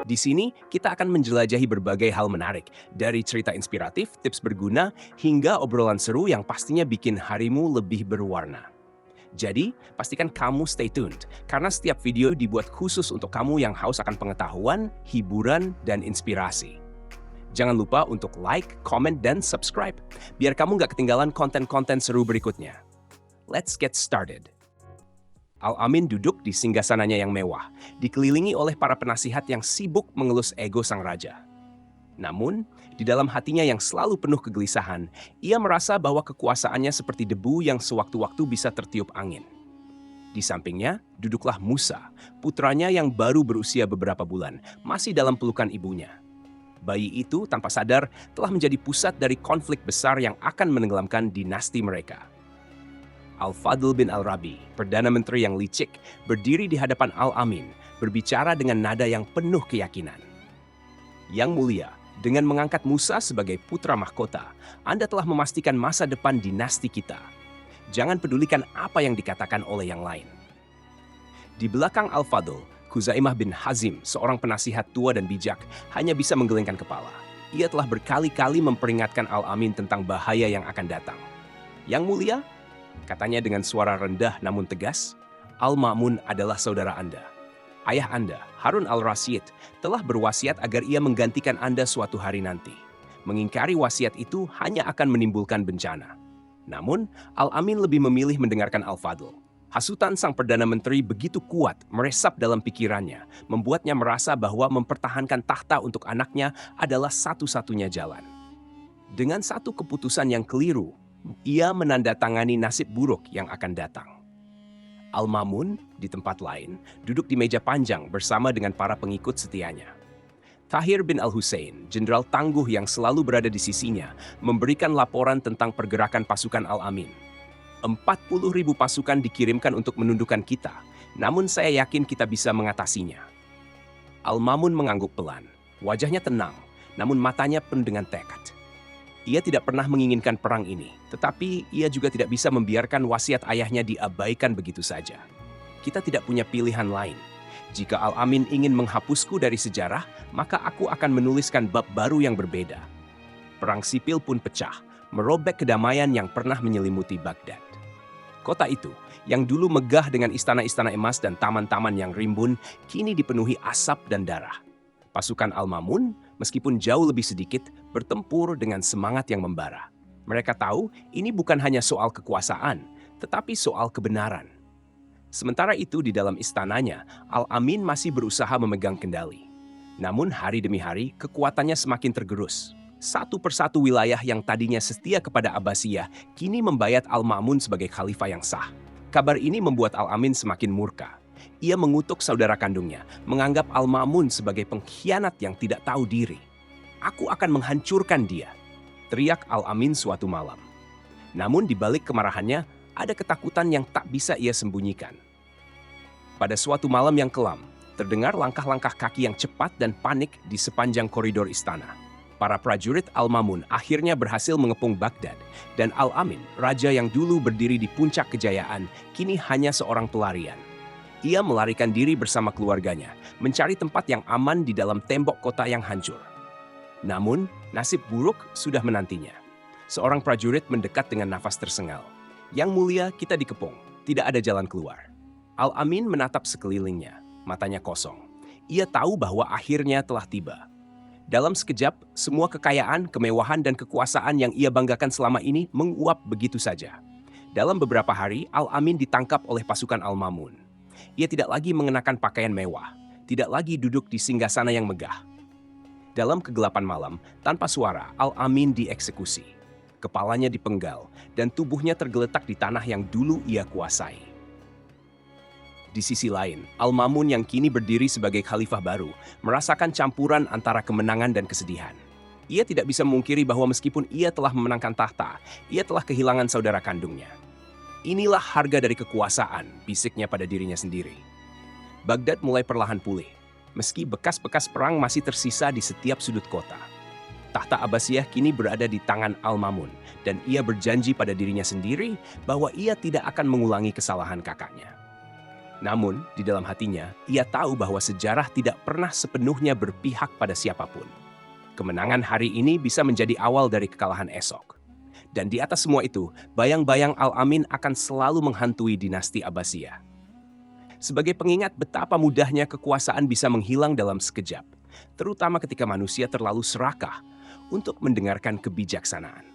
Di sini, kita akan menjelajahi berbagai hal menarik, dari cerita inspiratif, tips berguna, hingga obrolan seru yang pastinya bikin harimu lebih berwarna. Jadi, pastikan kamu stay tuned, karena setiap video dibuat khusus untuk kamu yang haus akan pengetahuan, hiburan, dan inspirasi. Jangan lupa untuk like, comment, dan subscribe, biar kamu nggak ketinggalan konten-konten seru berikutnya. Let's get started. Al-Amin duduk di singgasananya yang mewah, dikelilingi oleh para penasihat yang sibuk mengelus ego sang raja. Namun, di dalam hatinya yang selalu penuh kegelisahan, ia merasa bahwa kekuasaannya seperti debu yang sewaktu-waktu bisa tertiup angin. Di sampingnya, duduklah Musa, putranya yang baru berusia beberapa bulan, masih dalam pelukan ibunya. Bayi itu tanpa sadar telah menjadi pusat dari konflik besar yang akan menenggelamkan dinasti mereka. Al-Fadl bin Al-Rabi, Perdana Menteri yang licik, berdiri di hadapan Al-Amin, berbicara dengan nada yang penuh keyakinan. Yang mulia, dengan mengangkat Musa sebagai putra mahkota, Anda telah memastikan masa depan dinasti kita. Jangan pedulikan apa yang dikatakan oleh yang lain. Di belakang Al-Fadl, Khuzaimah bin Hazim, seorang penasihat tua dan bijak, hanya bisa menggelengkan kepala. Ia telah berkali-kali memperingatkan Al-Amin tentang bahaya yang akan datang. Yang mulia, katanya dengan suara rendah namun tegas, Al-Ma'mun adalah saudara Anda. Ayah Anda, Harun al-Rasyid, telah berwasiat agar ia menggantikan Anda suatu hari nanti. Mengingkari wasiat itu hanya akan menimbulkan bencana. Namun, Al-Amin lebih memilih mendengarkan Al-Fadl. Hasutan sang Perdana Menteri begitu kuat meresap dalam pikirannya, membuatnya merasa bahwa mempertahankan tahta untuk anaknya adalah satu-satunya jalan. Dengan satu keputusan yang keliru, ia menandatangani nasib buruk yang akan datang. Al-Ma'mun, di tempat lain, duduk di meja panjang bersama dengan para pengikut setianya. Tahir bin Al-Husain, jenderal tangguh yang selalu berada di sisinya, memberikan laporan tentang pergerakan pasukan Al-Amin. 40.000 pasukan dikirimkan untuk menundukkan kita, namun saya yakin kita bisa mengatasinya. Al-Ma'mun mengangguk pelan. Wajahnya tenang, namun matanya penuh dengan tekad. Ia tidak pernah menginginkan perang ini, tetapi ia juga tidak bisa membiarkan wasiat ayahnya diabaikan begitu saja. Kita tidak punya pilihan lain. Jika Al-Amin ingin menghapusku dari sejarah, maka aku akan menuliskan bab baru yang berbeda. Perang sipil pun pecah, merobek kedamaian yang pernah menyelimuti Baghdad. Kota itu, yang dulu megah dengan istana-istana emas dan taman-taman yang rimbun, kini dipenuhi asap dan darah. Pasukan Al-Ma'mun, meskipun jauh lebih sedikit, bertempur dengan semangat yang membara. Mereka tahu ini bukan hanya soal kekuasaan, tetapi soal kebenaran. Sementara itu di dalam istananya, Al-Amin masih berusaha memegang kendali. Namun hari demi hari, kekuatannya semakin tergerus. Satu persatu wilayah yang tadinya setia kepada Abbasiyah, kini membayat Al-Ma'mun sebagai khalifah yang sah. Kabar ini membuat Al-Amin semakin murka. Ia mengutuk saudara kandungnya, menganggap Al-Ma'mun sebagai pengkhianat yang tidak tahu diri. Aku akan menghancurkan dia, teriak Al-Amin suatu malam. Namun di balik kemarahannya, ada ketakutan yang tak bisa ia sembunyikan. Pada suatu malam yang kelam, terdengar langkah-langkah kaki yang cepat dan panik di sepanjang koridor istana. Para prajurit Al-Ma'mun akhirnya berhasil mengepung Baghdad, dan Al-Amin, raja yang dulu berdiri di puncak kejayaan, kini hanya seorang pelarian. Ia melarikan diri bersama keluarganya, mencari tempat yang aman di dalam tembok kota yang hancur. Namun, nasib buruk sudah menantinya. Seorang prajurit mendekat dengan nafas tersengal. Yang mulia, kita dikepung, tidak ada jalan keluar. Al-Amin menatap sekelilingnya, matanya kosong. Ia tahu bahwa akhirnya telah tiba. Dalam sekejap, semua kekayaan, kemewahan, dan kekuasaan yang ia banggakan selama ini menguap begitu saja. Dalam beberapa hari, Al-Amin ditangkap oleh pasukan Al-Ma'mun. Ia tidak lagi mengenakan pakaian mewah, tidak lagi duduk di singgasana yang megah. Dalam kegelapan malam, tanpa suara, Al-Amin dieksekusi. Kepalanya dipenggal, dan tubuhnya tergeletak di tanah yang dulu ia kuasai. Di sisi lain, Al-Ma'mun yang kini berdiri sebagai khalifah baru, merasakan campuran antara kemenangan dan kesedihan. Ia tidak bisa memungkiri bahwa meskipun ia telah memenangkan tahta, ia telah kehilangan saudara kandungnya. Inilah harga dari kekuasaan, bisiknya pada dirinya sendiri. Baghdad mulai perlahan pulih, meski bekas-bekas perang masih tersisa di setiap sudut kota. Tahta Abbasiyah kini berada di tangan Al-Ma'mun, dan ia berjanji pada dirinya sendiri bahwa ia tidak akan mengulangi kesalahan kakaknya. Namun, di dalam hatinya, ia tahu bahwa sejarah tidak pernah sepenuhnya berpihak pada siapapun. Kemenangan hari ini bisa menjadi awal dari kekalahan esok. Dan di atas semua itu, bayang-bayang Al-Amin akan selalu menghantui dinasti Abbasiyah. Sebagai pengingat betapa mudahnya kekuasaan bisa menghilang dalam sekejap, terutama ketika manusia terlalu serakah untuk mendengarkan kebijaksanaan.